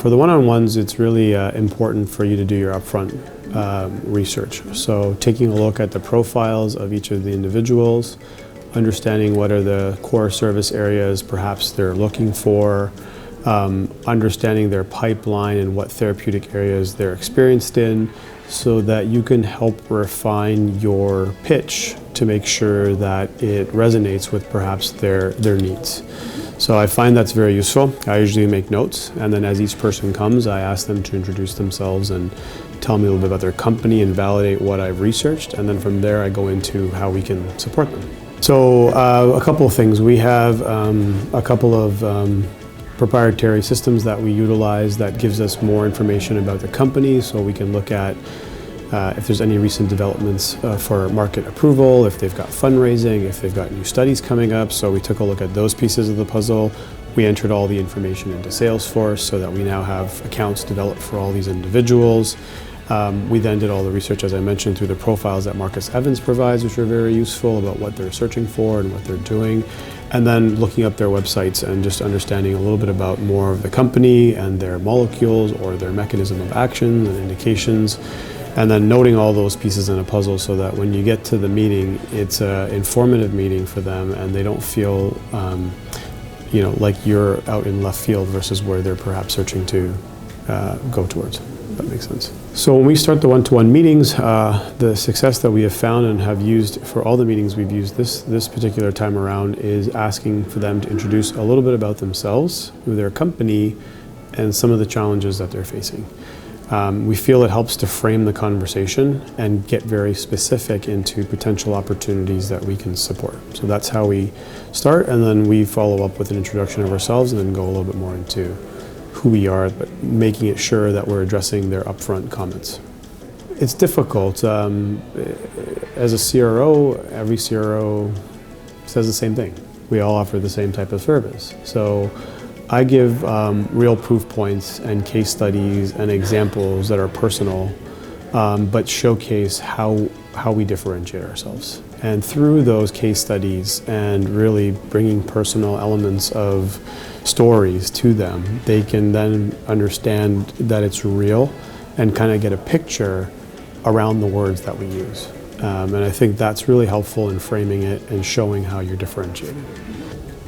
For the one-on-ones, it's really important for you to do your upfront research. So taking a look at the profiles of each of the individuals, understanding what are the core service areas perhaps they're looking for, understanding their pipeline and what therapeutic areas they're experienced in, so that you can help refine your pitch to make sure that it resonates with perhaps their needs. So I find that's very useful. I usually make notes, and then as each person comes, I ask them to introduce themselves and tell me a little bit about their company and validate what I've researched, and then from there I go into how we can support them. So a couple of things. We have a couple of proprietary systems that we utilize that gives us more information about the company, so we can look at if there's any recent developments for market approval, if they've got fundraising, if they've got new studies coming up. So we took a look at those pieces of the puzzle. We entered all the information into Salesforce so that we now have accounts developed for all these individuals. We then did all the research, as I mentioned, through the profiles that Marcus Evans provides, which are very useful about what they're searching for and what they're doing. And then looking up their websites and just understanding a little bit about more of the company and their molecules or their mechanism of action and indications. And then noting all those pieces in a puzzle so that when you get to the meeting, it's an informative meeting for them and they don't feel like you're out in left field versus where they're perhaps searching to go towards. If that makes sense. So when we start the one-to-one meetings, the success that we have found and have used for all the meetings we've used this particular time around is asking for them to introduce a little bit about themselves, their company, and some of the challenges that they're facing. We feel it helps to frame the conversation and get very specific into potential opportunities that we can support. So that's how we start, and then we follow up with an introduction of ourselves and then go a little bit more into who we are, but making it sure that we're addressing their upfront comments. It's difficult. As a CRO, every CRO says the same thing. We all offer the same type of service. So I give real proof points and case studies and examples that are personal, but showcase how we differentiate ourselves. And through those case studies and really bringing personal elements of stories to them, they can then understand that it's real and kind of get a picture around the words that we use. And I think that's really helpful in framing it and showing how you're differentiated.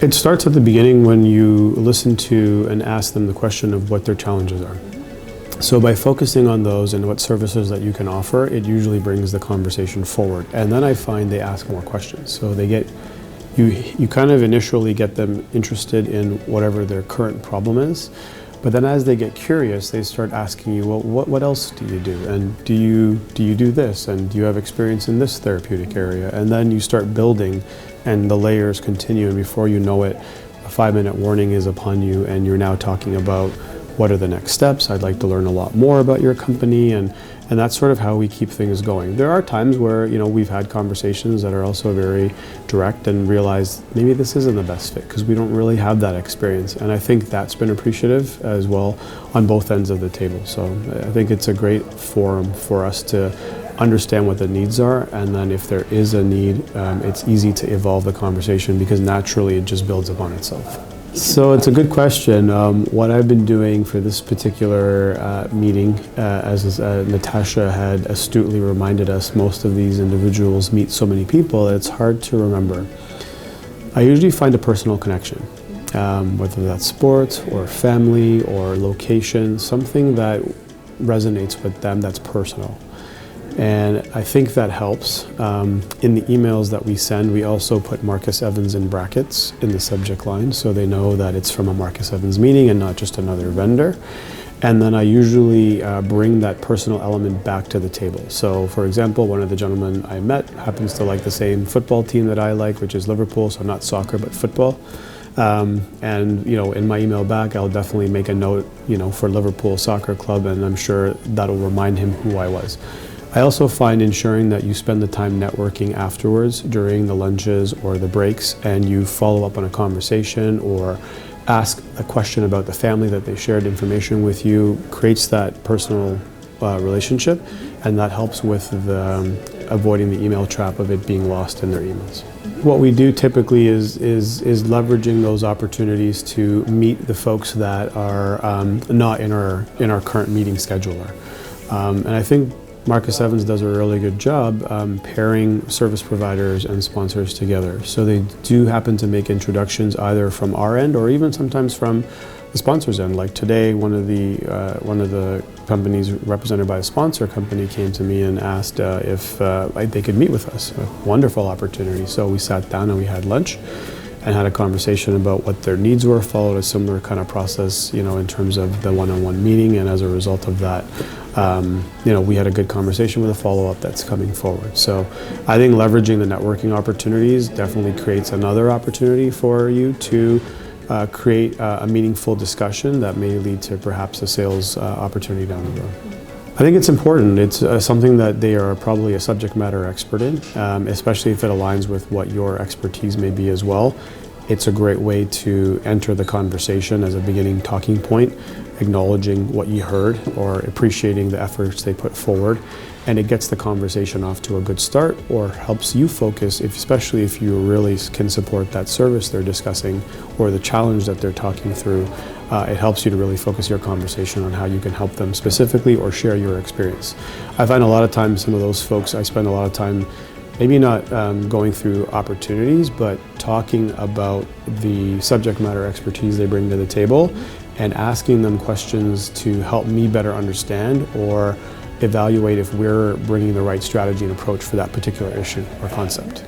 It starts at the beginning when you listen to and ask them the question of what their challenges are. So by focusing on those and what services that you can offer, it usually brings the conversation forward. And then I find they ask more questions. So they get, you kind of initially get them interested in whatever their current problem is. But then as they get curious, they start asking you, well, what else do you do? And do you do this? And do you have experience in this therapeutic area? And then you start building and the layers continue, and before you know it, a 5-minute warning is upon you and you're now talking about what are the next steps. I'd like to learn a lot more about your company, and that's sort of how we keep things going. There are times where we've had conversations that are also very direct and realize maybe this isn't the best fit because we don't really have that experience, and I think that's been appreciative as well on both ends of the table. So I think it's a great forum for us to understand what the needs are, and then if there is a need, it's easy to evolve the conversation because naturally it just builds upon itself. So it's a good question. What I've been doing for this particular meeting, as Natasha had astutely reminded us, most of these individuals meet so many people that it's hard to remember. I usually find a personal connection, whether that's sports or family or location, something that resonates with them that's personal. And I think that helps. In the emails that we send, we also put Marcus Evans in brackets in the subject line so they know that it's from a Marcus Evans meeting and not just another vendor. And then I usually bring that personal element back to the table. So for example, one of the gentlemen I met happens to like the same football team that I like, which is Liverpool, so not soccer but football. And in my email back, I'll definitely make a note, for Liverpool Soccer Club, and I'm sure that'll remind him who I was. I also find ensuring that you spend the time networking afterwards during the lunches or the breaks, and you follow up on a conversation or ask a question about the family that they shared information with you, creates that personal relationship, and that helps with avoiding the email trap of it being lost in their emails. What we do typically is leveraging those opportunities to meet the folks that are not in our current meeting scheduler. And I think Marcus Evans does a really good job pairing service providers and sponsors together. So they do happen to make introductions either from our end or even sometimes from the sponsor's end. Like today, one of the companies represented by a sponsor company came to me and asked if they could meet with us. A wonderful opportunity. So we sat down and we had lunch and had a conversation about what their needs were, followed a similar kind of process, in terms of the one-on-one meeting, and as a result of that, we had a good conversation with a follow-up that's coming forward. So I think leveraging the networking opportunities definitely creates another opportunity for you to create a meaningful discussion that may lead to perhaps a sales opportunity down the road. I think it's important. It's something that they are probably a subject matter expert in, especially if it aligns with what your expertise may be as well. It's a great way to enter the conversation as a beginning talking point, acknowledging what you heard or appreciating the efforts they put forward, and it gets the conversation off to a good start or helps you focus, especially if you really can support that service they're discussing or the challenge that they're talking through. It helps you to really focus your conversation on how you can help them specifically or share your experience. I find a lot of times some of those folks, I spend a lot of time maybe not going through opportunities, but talking about the subject matter expertise they bring to the table and asking them questions to help me better understand or evaluate if we're bringing the right strategy and approach for that particular issue or concept.